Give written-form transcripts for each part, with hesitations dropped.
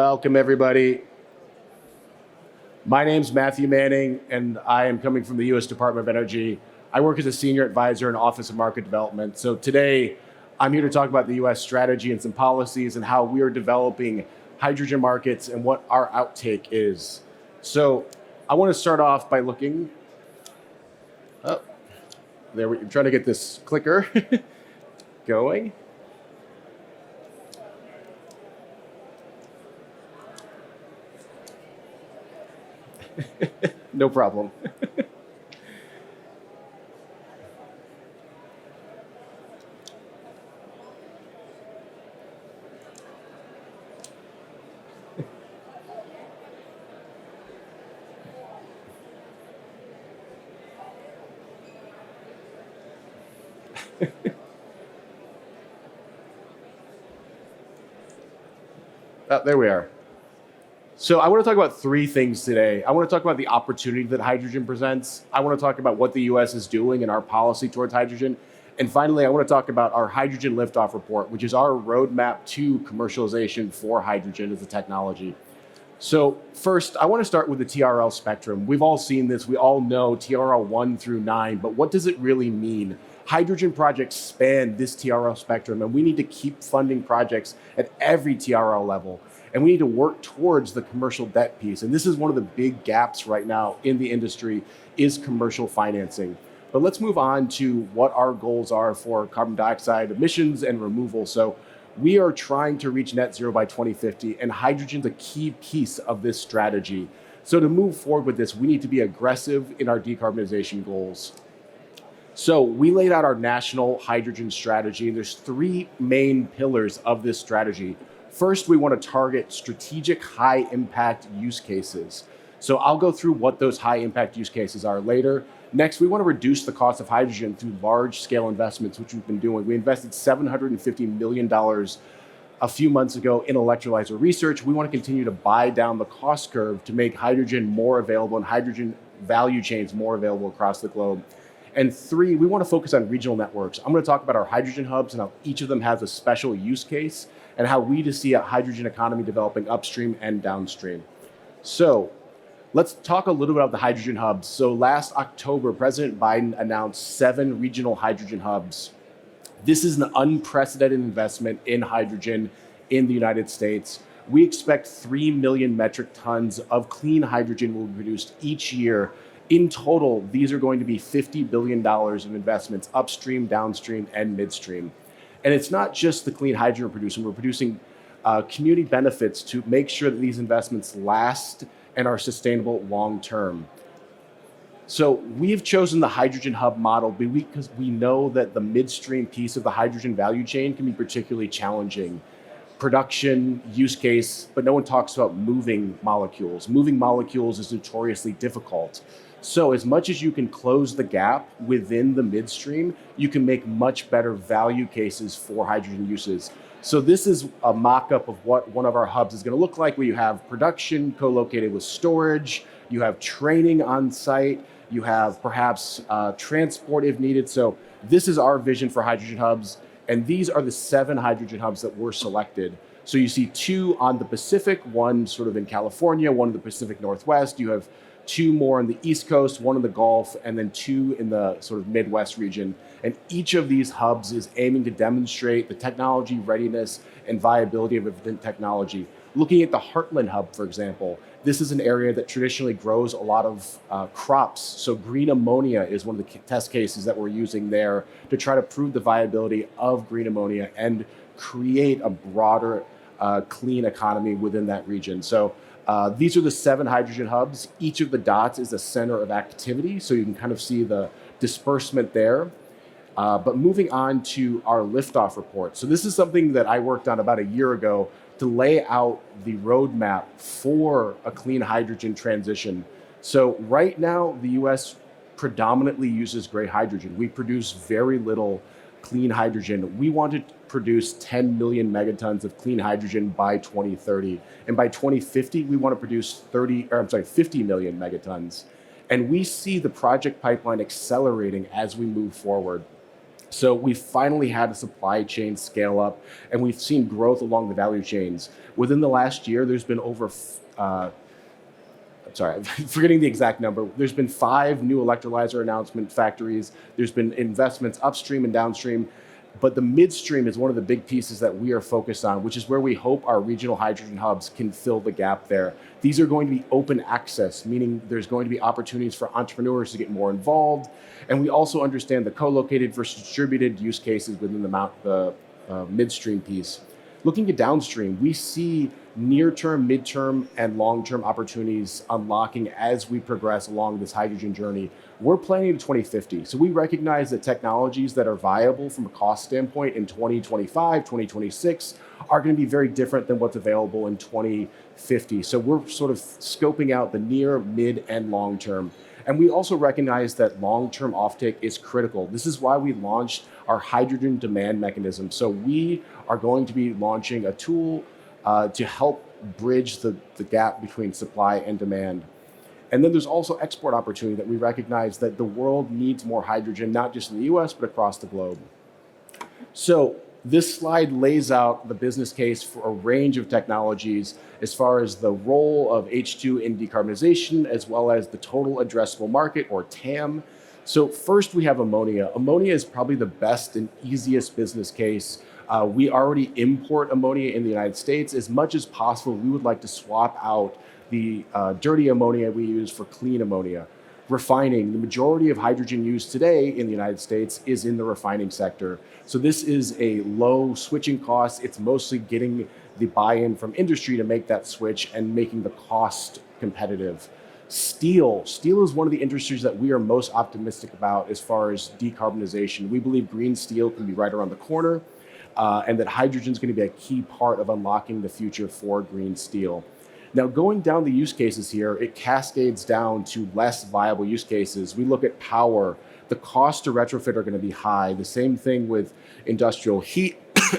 Welcome, everybody. My name's Matthew Manning, and I am coming from the U.S. Department of Energy. I work as a senior advisor in Office of Market Development. So today, I'm here to talk about the U.S. strategy and some policies and how we are developing hydrogen markets and what our outtake is. So I want to start off by looking. Oh, there we're trying to get this clicker going. No problem. Oh, there we are. So I want to talk about three things today. I want to talk about the opportunity that hydrogen presents. I want to talk about what the US is doing and our policy towards hydrogen. And finally, I want to talk about our hydrogen liftoff report, which is our roadmap to commercialization for hydrogen as a technology. So first, I want to start with the TRL spectrum. We've all seen this. We all know TRL 1 through 9, but what does it really mean? Hydrogen projects span this TRL spectrum, and we need to keep funding projects at every TRL level. And we need to work towards the commercial debt piece. And this is one of the big gaps right now in the industry is commercial financing. But let's move on to what our goals are for carbon dioxide emissions and removal. So we are trying to reach net zero by 2050, and hydrogen's a key piece of this strategy. So to move forward with this, we need to be aggressive in our decarbonization goals. So we laid out our national hydrogen strategy, and there's three main pillars of this strategy. First, we want to target strategic high impact use cases. So I'll go through what those high impact use cases are later. Next, we want to reduce the cost of hydrogen through large scale investments, which we've been doing. We invested $750 million a few months ago in electrolyzer research. We want to continue to buy down the cost curve to make hydrogen more available and hydrogen value chains more available across the globe. And three, we want to focus on regional networks. I'm going to talk about our hydrogen hubs and how each of them has a special use case and how we just see a hydrogen economy developing upstream and downstream. So let's talk a little bit about the hydrogen hubs. So last October, President Biden announced 7 regional hydrogen hubs. This is an unprecedented investment in hydrogen in the United States. We expect 3 million metric tons of clean hydrogen will be produced each year. In total, these are going to be $50 billion of investments upstream, downstream, and midstream. And it's not just the clean hydrogen we're producing. We're producing community benefits to make sure that these investments last and are sustainable long term. So we've chosen the hydrogen hub model because we know that the midstream piece of the hydrogen value chain can be particularly challenging. Production, use case, but no one talks about moving molecules. Moving molecules is notoriously difficult. So as much as you can close the gap within the midstream, you can make much better value cases for hydrogen uses. So this is a mock-up of what one of our hubs is going to look like, where you have production co-located with storage, you have training on site, you have perhaps transport if needed. So this is our vision for hydrogen hubs, and these are the 7 hydrogen hubs that were selected. So you see 2 on the Pacific, one sort of in California, one in the Pacific Northwest. You have 2 more on the East Coast, 1 in the Gulf, and then 2 in the sort of Midwest region. And each of these hubs is aiming to demonstrate the technology readiness and viability of a technology. Looking at the Heartland Hub, for example, this is an area that traditionally grows a lot of crops. So green ammonia is one of the test cases that we're using there to try to prove the viability of green ammonia and create a broader clean economy within that region. So these are the 7 hydrogen hubs. Each of the dots is a center of activity, so you can kind of see the disbursement there. But moving on to our liftoff report. So this is something that I worked on about a year ago to lay out the roadmap for a clean hydrogen transition. So right now, the US predominantly uses gray hydrogen. We produce very little clean hydrogen. We want to produce 10 million megatons of clean hydrogen by 2030. And by 2050, we want to produce 50 million megatons. And we see the project pipeline accelerating as we move forward. So we've finally had a supply chain scale up, and we've seen growth along the value chains. Within the last year, there's been I'm sorry, I'm forgetting the exact number. There's been 5 new electrolyzer announcement factories. There's been investments upstream and downstream. But the midstream is one of the big pieces that we are focused on, which is where we hope our regional hydrogen hubs can fill the gap there. These are going to be open access, meaning there's going to be opportunities for entrepreneurs to get more involved. And we also understand the co-located versus distributed use cases within the midstream piece. Looking at downstream, we see near-term, mid-term, and long-term opportunities unlocking as we progress along this hydrogen journey. We're planning to 2050, so we recognize that technologies that are viable from a cost standpoint in 2025, 2026 are going to be very different than what's available in 2050. So we're sort of scoping out the near, mid, and long term. And we also recognize that long-term offtake is critical. This is why we launched our hydrogen demand mechanism. So we are going to be launching a tool to help bridge the gap between supply and demand. And then there's also export opportunity that we recognize that the world needs more hydrogen, not just in the US, but across the globe. So this slide lays out the business case for a range of technologies as far as the role of H2 in decarbonization, as well as the total addressable market, or TAM. So first we have ammonia. Ammonia is probably the best and easiest business case. We already import ammonia in the United States. As much as possible, we would like to swap out the dirty ammonia we use for clean ammonia. Refining, the majority of hydrogen used today in the United States is in the refining sector. So this is a low switching cost. It's mostly getting the buy-in from industry to make that switch and making the cost competitive. Steel is one of the industries that we are most optimistic about as far as decarbonization. We believe green steel can be right around the corner, and that hydrogen is going to be a key part of unlocking the future for green steel. Now, going down the use cases here, it cascades down to less viable use cases. We look at power. The cost to retrofit are going to be high. The same thing with industrial heat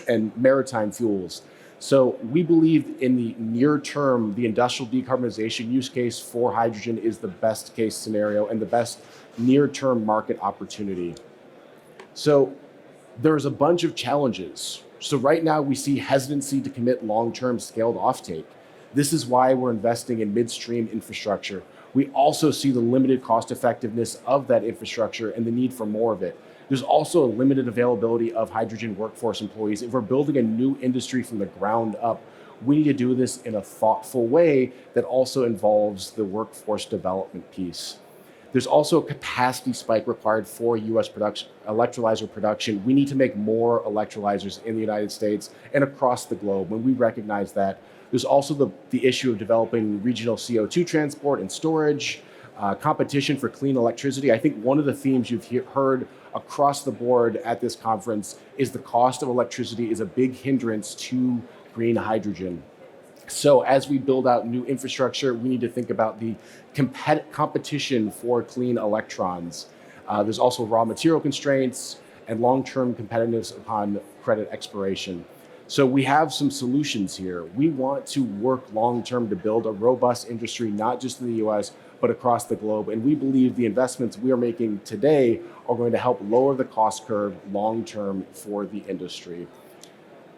and maritime fuels. So we believe in the near term, the industrial decarbonization use case for hydrogen is the best case scenario and the best near-term market opportunity. So there's a bunch of challenges. So right now we see hesitancy to commit long-term scaled offtake. This is why we're investing in midstream infrastructure. We also see the limited cost effectiveness of that infrastructure and the need for more of it. There's also a limited availability of hydrogen workforce employees. If we're building a new industry from the ground up, we need to do this in a thoughtful way that also involves the workforce development piece. There's also a capacity spike required for US production, electrolyzer production. We need to make more electrolyzers in the United States and across the globe. When we recognize that, there's also the issue of developing regional CO2 transport and storage, competition for clean electricity. I think one of the themes you've heard across the board at this conference is the cost of electricity is a big hindrance to green hydrogen. So as we build out new infrastructure, we need to think about the competition for clean electrons. There's also raw material constraints and long-term competitiveness upon credit expiration. So we have some solutions here. We want to work long-term to build a robust industry, not just in the US, but across the globe. And we believe the investments we are making today are going to help lower the cost curve long-term for the industry.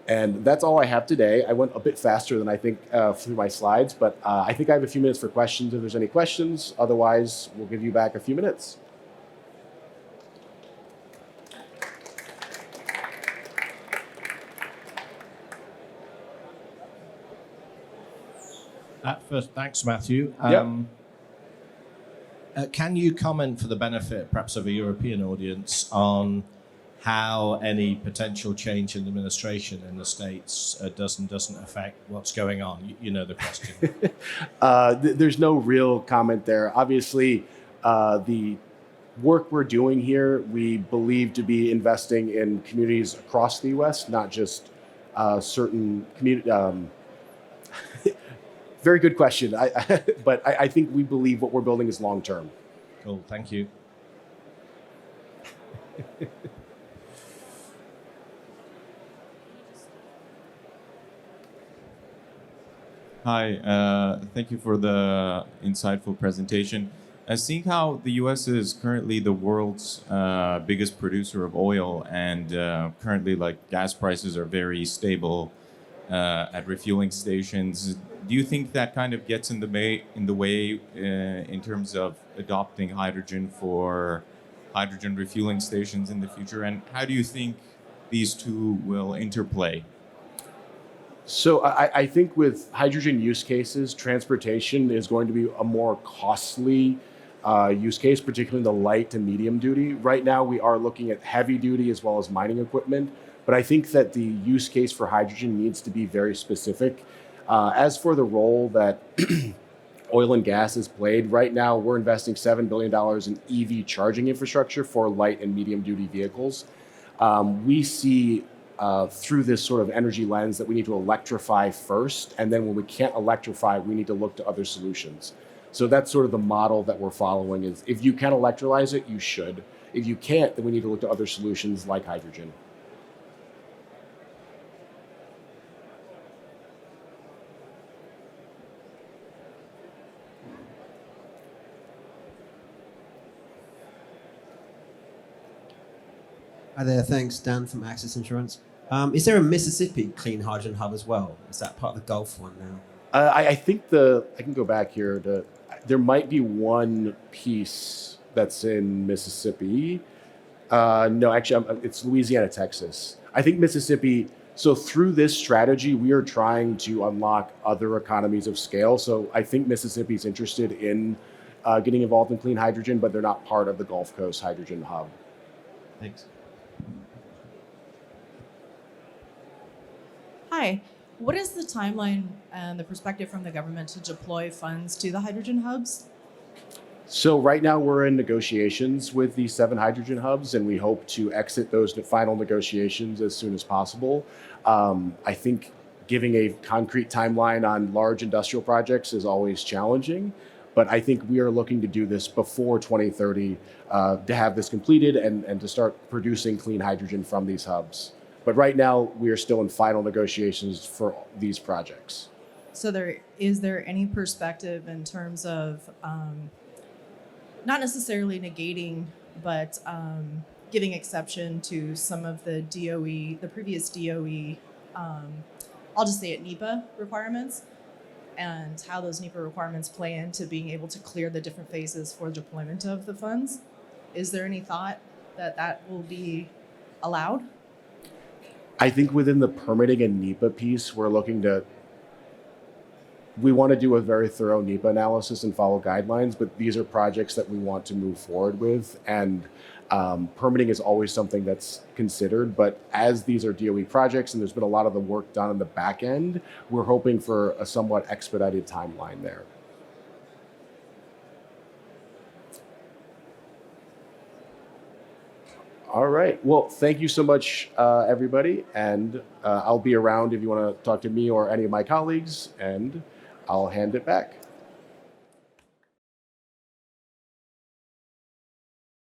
And that's all I have today. I went a bit faster than I think through my slides, but I think I have a few minutes for questions if there's any questions. Otherwise, we'll give you back a few minutes. First, thanks, Matthew. Can you comment for the benefit, perhaps, of a European audience on how any potential change in administration in the States does and doesn't affect what's going on? You know the question. There's no real comment there. Obviously, the work we're doing here, we believe to be investing in communities across the U.S., not just certain community. Very good question. But I think we believe what we're building is long-term. Cool, thank you. Hi, thank you for the insightful presentation. Seeing how the U.S. is currently the world's biggest producer of oil, and currently, like, gas prices are very stable at refueling stations. Do you think that kind of gets in the way in terms of adopting hydrogen for hydrogen refueling stations in the future? And how do you think these two will interplay? So I think with hydrogen use cases, transportation is going to be a more costly use case, particularly in the light to medium duty. Right now, we are looking at heavy duty as well as mining equipment, but I think that the use case for hydrogen needs to be very specific. As for the role that oil and gas has played, right now we're investing $7 billion in EV charging infrastructure for light and medium duty vehicles. We see through this sort of energy lens that we need to electrify first, and then when we can't electrify, we need to look to other solutions. So that's sort of the model that we're following is if you can electrolyze it, you should. If you can't, then we need to look to other solutions like hydrogen. Hi there, thanks. Dan from Access Insurance. Is there a Mississippi clean hydrogen hub as well? Is that part of the Gulf one now? I think I can go back here there might be one piece that's in Mississippi. No, actually, it's Louisiana, Texas. I think Mississippi. So through this strategy, we are trying to unlock other economies of scale. So I think Mississippi's interested in getting involved in clean hydrogen, but they're not part of the Gulf Coast Hydrogen Hub. Thanks. Hi. What is the timeline and the perspective from the government to deploy funds to the hydrogen hubs? So right now we're in negotiations with these 7 hydrogen hubs, and we hope to exit those final negotiations as soon as possible. I think giving a concrete timeline on large industrial projects is always challenging, but I think we are looking to do this before 2030 to have this completed and to start producing clean hydrogen from these hubs. But right now, we are still in final negotiations for these projects. So is there any perspective in terms of not necessarily negating, but giving exception to some of the previous DOE, I'll just say it, NEPA requirements, and how those NEPA requirements play into being able to clear the different phases for deployment of the funds? Is there any thought that will be allowed? I think within the permitting and NEPA piece, we want to do a very thorough NEPA analysis and follow guidelines, but these are projects that we want to move forward with. And permitting is always something that's considered, but as these are DOE projects and there's been a lot of the work done on the back end, we're hoping for a somewhat expedited timeline there. All right. Well, thank you so much, everybody. And I'll be around if you want to talk to me or any of my colleagues, and I'll hand it back.